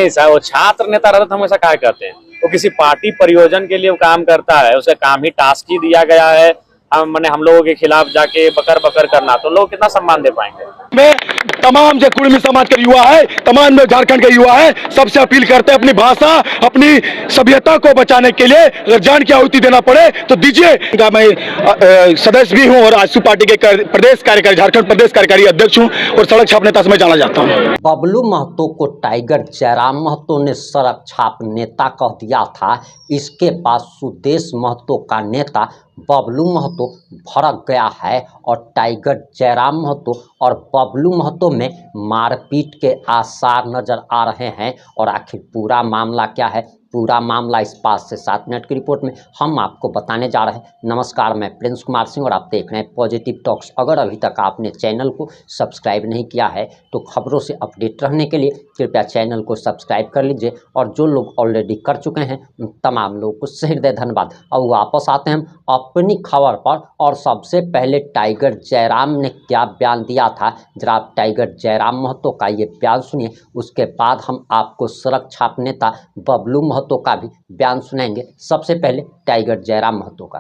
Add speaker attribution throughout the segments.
Speaker 1: नहीं सर, वो छात्र नेता रहता तो हम ऐसा क्या कहते हैं। वो किसी पार्टी परियोजन के लिए वो काम करता है, उसका काम ही टास्क ही दिया गया है हम लोगों के खिलाफ जाके बकर बकर करना, तो लोग कितना सम्मान दे पाएंगे।
Speaker 2: मैं तमाम जो कुर्मी समाज के युवा है, तमाम झारखंड के युवा है, सबसे अपील करते हैं अपनी भाषा अपनी सभ्यता को बचाने के लिए अगर जान की आहुति देना पड़े तो दीजिए। मैं सदस्य भी हूं और आजसू पार्टी के प्रदेश कार्यकारी, झारखंड प्रदेश कार्यकारी अध्यक्ष हूं और सड़क छाप नेता से मैं जाना जाता हूं।
Speaker 3: बबलू महतो को टाइगर जयराम महतो ने सड़क छाप नेता कह दिया था। इसके बाद सुदेश महतो का नेता बबलू महतो भड़क गया है और टाइगर जयराम महतो और बबलू महतो में मारपीट के आसार नजर आ रहे हैं। और आखिर पूरा मामला क्या है, पूरा मामला इस 5 से 7 मिनट की रिपोर्ट में हम आपको बताने जा रहे हैं। नमस्कार, मैं प्रिंस कुमार सिंह और आप देख रहे हैं पॉजिटिव टॉक्स। अगर अभी तक आपने चैनल को सब्सक्राइब नहीं किया है तो खबरों से अपडेट रहने के लिए कृपया चैनल को सब्सक्राइब कर लीजिए। और जो लोग ऑलरेडी कर चुके हैं उन तमाम लोगों को सहृदय धन्यवाद। अब वापस आते हैं हम अपनी खबर पर। और सबसे पहले टाइगर जयराम ने क्या बयान दिया था, जरा आप टाइगर जयराम महतो का ये बयान सुनिए। उसके बाद हम आपको सड़क छाप नेता बबलू महतो का भी बयान सुनाएंगे। सबसे पहले टाइगर जयराम महतो का।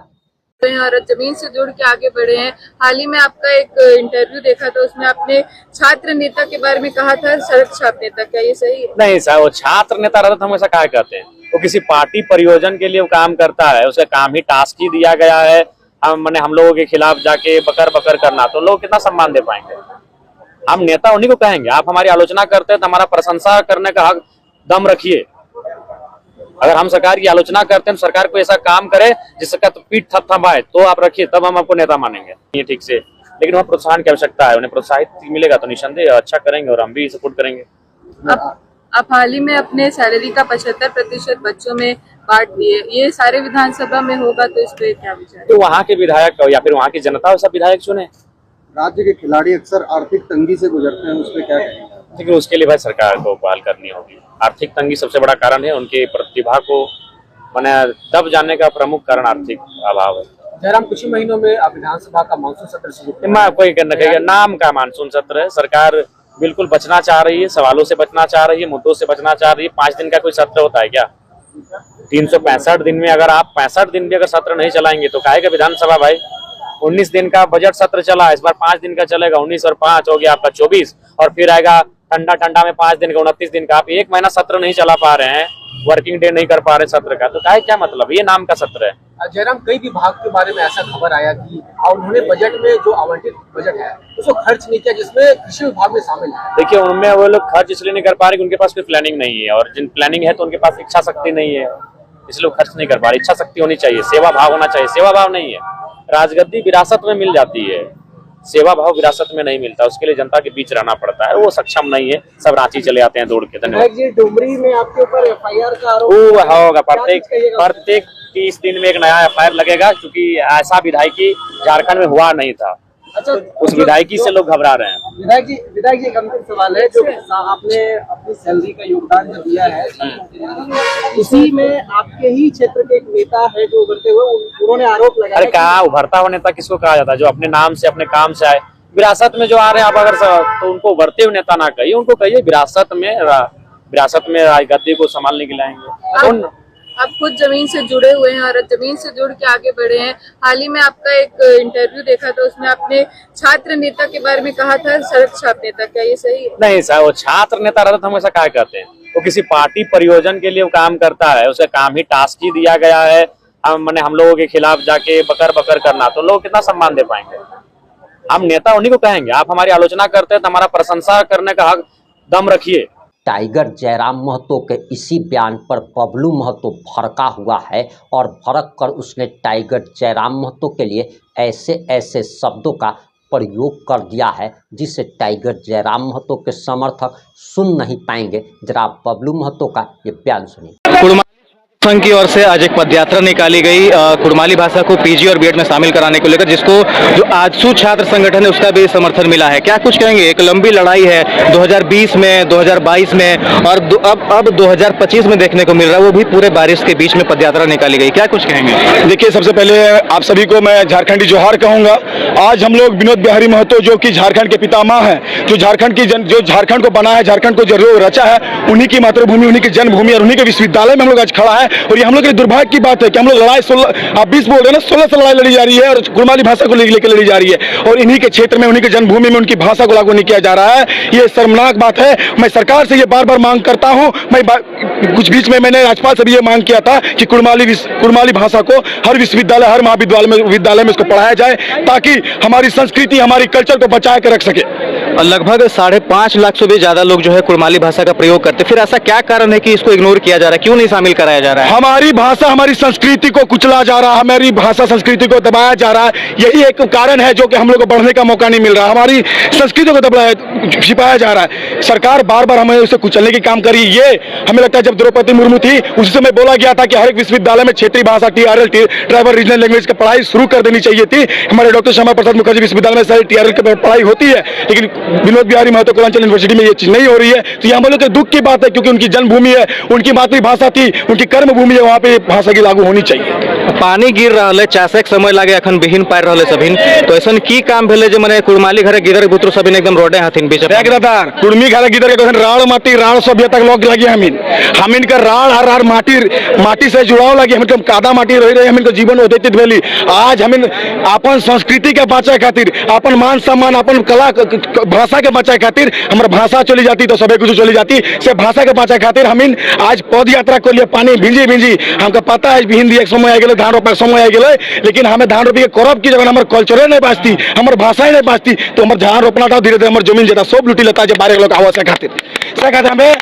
Speaker 4: और जमीन से जुड़ के आगे बढ़े हैं। हाल ही में आपका एक इंटरव्यू देखा था, उसमें आपने छात्र नेता के बारे में कहा था सड़क छाप नेता, क्या ये सही है?
Speaker 1: नहीं सर, वो छात्र नेता रहता तो हम ऐसा क्या कहते हैं। वो किसी पार्टी परियोजन के लिए वो काम करता है, उसका काम ही टास्क ही दिया गया है हम लोगों के खिलाफ जाके बकर बकर करना, तो लोग कितना सम्मान दे पाएंगे। हम नेता उन्हीं को कहेंगे। आप हमारी आलोचना करते हैं तो हमारा प्रशंसा करने का हक दम रखिए। अगर हम सरकार की आलोचना करते हैं, सरकार को ऐसा काम करे जिसका तो पीठ थपथपाए, तो आप रखिए, तब हम आपको नेता मानेंगे। ये ठीक से, लेकिन वहाँ प्रोत्साहन की आवश्यकता है। उन्हें प्रोत्साहित मिलेगा तो निसंदेह अच्छा करेंगे और हम भी सपोर्ट करेंगे।
Speaker 4: आप हाल ही में अपने सैलरी का 75% बच्चों में बांट दिए, ये सारे विधानसभा में होगा तो इस पे क्या विचार?
Speaker 1: तो वहाँ के विधायक या फिर वहाँ की जनता वैसा विधायक चुने।
Speaker 5: राज्य के खिलाड़ी अक्सर आर्थिक तंगी से गुजरते हैं, उस पर क्या कहेंगे?
Speaker 1: लेकिन उसके लिए भाई सरकार को पहल करनी होगी। आर्थिक तंगी सबसे बड़ा कारण है, उनकी प्रतिभा को मैंने दब जाने का प्रमुख कारण आर्थिक अभाव है।
Speaker 6: जयराम, कुछ ही महीनों में विधानसभा का मानसून सत्र शुरू,
Speaker 1: कोई कहेगा नाम का मानसून सत्र है। सरकार बिल्कुल बचना चाह रही है, सवालों से बचना चाह रही है, मुद्दों से बचना चाह रही है। 5 दिन का कोई सत्र होता है क्या? 365 दिन में अगर आप 65 दिन भी अगर सत्र नहीं चलाएंगे तो काहे का विधानसभा भाई? 19 दिन का बजट सत्र चला, इस बार 5 दिन का चलेगा। 19 और 5 हो गया आपका 24, और फिर आएगा ठंडा में 5 दिन का 29 दिन का। आप 1 महीना सत्र नहीं चला पा रहे हैं, वर्किंग डे नहीं कर पा रहे सत्र का, तो काहे क्या मतलब? ये नाम का सत्र है।
Speaker 6: जयराम, कई विभाग के बारे में ऐसा खबर आया कि उन्होंने बजट में जो आवंटित बजट है उसको खर्च नहीं किया, जिसमें कृषि विभाग में शामिल है।
Speaker 1: देखिए, उनमें वो लोग खर्च इसलिए नहीं कर पा रहे कि उनके पास कोई प्लानिंग नहीं है, और जिन प्लानिंग है तो उनके पास इच्छा शक्ति नहीं है, इसलिए वो खर्च नहीं कर पा रहे। इच्छा शक्ति होनी चाहिए, सेवा भाव होना चाहिए। सेवा भाव नहीं है। राजगद्दी विरासत में मिल जाती है, सेवा भाव विरासत में नहीं मिलता। उसके लिए जनता के बीच रहना पड़ता है, वो सक्षम नहीं है। सब रांची चले आते हैं दौड़ के। धन्यवाद।
Speaker 6: डुमरी में आपके ऊपर FIR का आरोप
Speaker 1: होगा, प्रत्येक 30 दिन में एक नया FIR लगेगा, क्योंकि ऐसा विधायकी झारखंड में हुआ नहीं था।
Speaker 6: अच्छा,
Speaker 1: उस विधायकी से लोग घबरा रहे हैं।
Speaker 6: विधायक जी एक अंतिम सवाल है, जो आपने अपनी सैलरी का योगदान जो दिया है, इसी में आपके ही क्षेत्र के एक नेता है जो उभरते हुए, उन्होंने आरोप लगाया।
Speaker 1: अरे कहाँ उभरता हुआ नेता किसको कहा जाता है? जो अपने नाम से अपने काम से आए। विरासत में जो आ रहे हैं आप अगर तो उनको उभरते हुए नेता ना कहिए, उनको कहिए विरासत में राजगद्दी को संभालने के लाएंगे।
Speaker 4: आप खुद जमीन से जुड़े हुए हैं और जमीन से जुड़ के आगे बढ़े हैं। हाल ही में आपका एक इंटरव्यू देखा था, उसमें आपने छात्र नेता के बारे में कहा था सड़क छाप नेता, क्या ये सही है? नहीं सर, वो छात्र नेता रहता तो हम ऐसा क्या कहते हैं। वो किसी पार्टी परियोजन के लिए वो काम करता है, उसका काम ही टास्क ही दिया गया है हम लोगों के खिलाफ जाके बकर बकर करना, तो लोग कितना सम्मान दे पाएंगे। हम नेता उन्हीं को कहेंगे। आप हमारी आलोचना करते हैं तो हमारा प्रशंसा करने का हक दम रखिए।
Speaker 3: टाइगर जयराम महतो के इसी बयान पर बबलू महतो भड़का हुआ है और भड़क कर उसने टाइगर जयराम महतो के लिए ऐसे शब्दों का प्रयोग कर दिया है जिसे टाइगर जयराम महतो के समर्थक सुन नहीं पाएंगे। जरा बबलू महतो का ये बयान सुनिए।
Speaker 7: संघ की ओर से आज एक पदयात्रा निकाली गई कुड़माली भाषा को पीजी और बीएड में शामिल कराने को लेकर, जिसको जो आजसू छात्र संगठन है उसका भी समर्थन मिला है। क्या कुछ कहेंगे? एक लंबी लड़ाई है 2020 में, 2022 में और अब 2025 में देखने को मिल रहा है, वो भी पूरे बारिश के बीच में पदयात्रा निकाली गई। क्या कुछ कहेंगे?
Speaker 2: देखिए, सबसे पहले आप सभी को मैं झारखंडी जोहार कहूंगा। आज हम लोग विनोद बिहारी महतो, जो कि झारखंड के पितामह हैं, जो झारखंड को बनाया है, झारखंड को जो रचा है, उन्हीं की मातृभूमि, उन्हीं की जन्मभूमि और उन्हीं के विश्वविद्यालय में हम लोग आज खड़ा है। और ये हम लोग के दुर्भाग्य की बात है कि हम लोग लड़ाई 16, आप 20 बोल रहे हैं ना, 16 से लड़ाई लड़ी जा रही है और कुड़माली भाषा को लेकर लड़ी जा रही है और इन्हीं के क्षेत्र में, उन्हीं के जन्मभूमि में उनकी भाषा को लागू नहीं किया जा रहा है। ये शर्मनाक बात है। मैं सरकार से ये बार बार मांग करता हूं। कुछ बीच में मैंने राज्यपाल से भी ये मांग किया था कि कुड़माली भाषा को हर विश्वविद्यालय, हर महाविद्यालय में इसको पढ़ाया जाए, ताकि हमारी संस्कृति, हमारी कल्चर को बचा के रख सके।
Speaker 7: लगभग 5.5 लाख से भी ज्यादा लोग जो है कुड़माली भाषा का प्रयोग करते हैं। फिर ऐसा क्या कारण है कि इसको इग्नोर किया जा रहा है? क्यों नहीं शामिल कराया जा रहा है?
Speaker 2: हमारी भाषा, हमारी संस्कृति को कुचला जा रहा है, हमारी भाषा संस्कृति को दबाया जा रहा है। यही एक कारण है जो कि हम लोग को बढ़ने का मौका नहीं मिल रहा। हमारी संस्कृति को छिपाया जा रहा है। सरकार बार बार हमें उसे कुचलने की काम करी। ये हमें लगता है जब द्रौपदी मुर्मू थी उस समय बोला गया था कि हर एक विश्वविद्यालय में क्षेत्रीय भाषा TRL, ट्राइबल रीजनल लैंग्वेज की पढ़ाई शुरू कर देनी चाहिए थी। हमारे डॉक्टर श्यामा प्रसाद मुखर्जी विश्वविद्यालय में सारी TRL की पढ़ाई होती है, लेकिन विनोद बिहारी महतो कुलांचल यूनिवर्सिटी में ये चीज नहीं हो रही है। तो ये हम लोग के दुख की बात है, क्योंकि उनकी जन्मभूमि है, उनकी मातृभाषा थी, उनकी कर्मभूमि है, वहाँ पे भाषा की लागू होनी चाहिए।
Speaker 7: पानी गिर रहा है, चासक समय लगे, अखन बिहीन पार रहा सभिन, तो ऐसा की काम भेले जे मने कुड़माली घरे गिदर बुतरु सभिन एकदम रोडे हथिन बीच
Speaker 2: दादार कुड़मी घरे गिदर के राड़ माटी, राड़ सभ्यता लोग लगे। हमिन का राड़ हर माटी से जुड़ाव लगे। हम कादा माटी रह रहे, हमिन जीवन व्यतीत भेली। आज हमिन अपन संस्कृति के बचाए खातिर, अपन मान सम्मान, अपन कला भाषा के बचाए खातिर, हमारे भाषा चली जाती तो सभी कुछ चली जाती। से भाषा के बचाए खातिर हमिन आज पद यात्रा कर लिए, पानी भिंजी हमको पता है हिंदी एक समय आ गए, धान रोपा समय आ गए, लेकिन हमें धान रोपी के करब की जगह हमारे कल्चर नहीं बाँचती, हमारे भाषा नहीं बाँचती, तो हमारे धान रोपना था धीरे धीरे हमारे जमीन जाता सब लुटी लेता है। 12 लोग आवाज खातिर हमें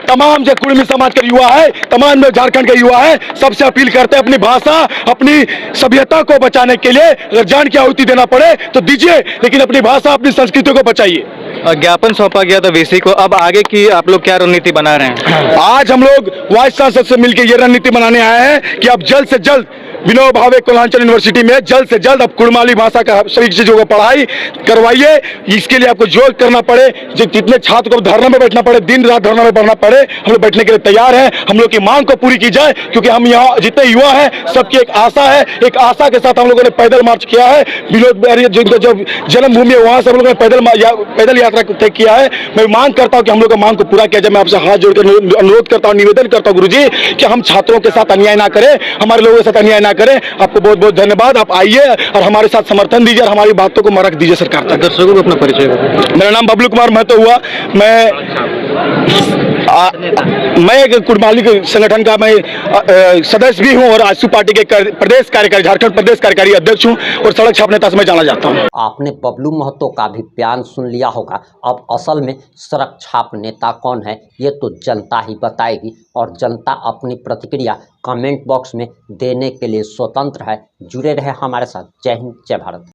Speaker 2: तमाम जो कुड़मी समाज के युवा है, तमाम झारखंड के युवा है, सबसे अपील करते हैं अपनी भाषा, अपनी सभ्यता को बचाने के लिए अगर जान की आहुति देना पड़े तो दीजिए, लेकिन अपनी भाषा, अपनी संस्कृति को बचाइए।
Speaker 7: ज्ञापन सौंपा गया था VC को, अब आगे की आप लोग क्या रणनीति बना रहे हैं?
Speaker 2: आज हम लोग वाइस चांसलर से मिलकर ये रणनीति बनाने आए हैं कि अब जल्द से जल्द विनोद भावे कुलांचल यूनिवर्सिटी में जल्द से जल्द अब कुड़माली भाषा का सभी चीजों को पढ़ाई करवाइए। इसके लिए आपको जो करना पड़े, जितने छात्र को धरना में बैठना पड़े, दिन रात धरना में पढ़ना पड़े, हम लोग बैठने के लिए तैयार हैं। हम लोग की मांग को पूरी की जाए, क्योंकि हम यहाँ जितने युवा हैं सबकी एक आशा है। एक आशा के साथ हम लोगों ने पैदल मार्च किया है। विनोद जिनका जो जन्मभूमि है वहां से हम लोगों ने पैदल यात्रा तय किया है। मैं मांग करता हूँ कि हम लोग मांग को पूरा किया जाए। मैं आपसे हाथ जोड़कर अनुरोध करता हूँ, निवेदन करता हूँ गुरुजी कि हम छात्रों के साथ अन्याय ना करें, हमारे लोगों के साथ अन्याय ना करें। आपको बहुत बहुत धन्यवाद। आप आइए और हमारे साथ समर्थन दीजिए और हमारी बातों को मरक दीजिए सरकार तक।
Speaker 7: दर्शकों को अपना परिचय।
Speaker 2: मेरा नाम बबलू कुमार महतो हुआ। मैं एक कुड़माली संगठन का मैं सदस्य भी हूं और आजसू पार्टी के प्रदेश कार्यकारी, झारखंड प्रदेश कार्यकारी अध्यक्ष हूं और सड़क छाप नेता से मैं जाना जाता हूं।
Speaker 3: आपने बबलू महतो का भी बयान सुन लिया होगा। अब असल में सड़क छाप नेता कौन है ये तो जनता ही बताएगी, और जनता अपनी प्रतिक्रिया कमेंट बॉक्स में देने के लिए स्वतंत्र है। जुड़े रहे हमारे साथ। जय हिंद, जय भारत।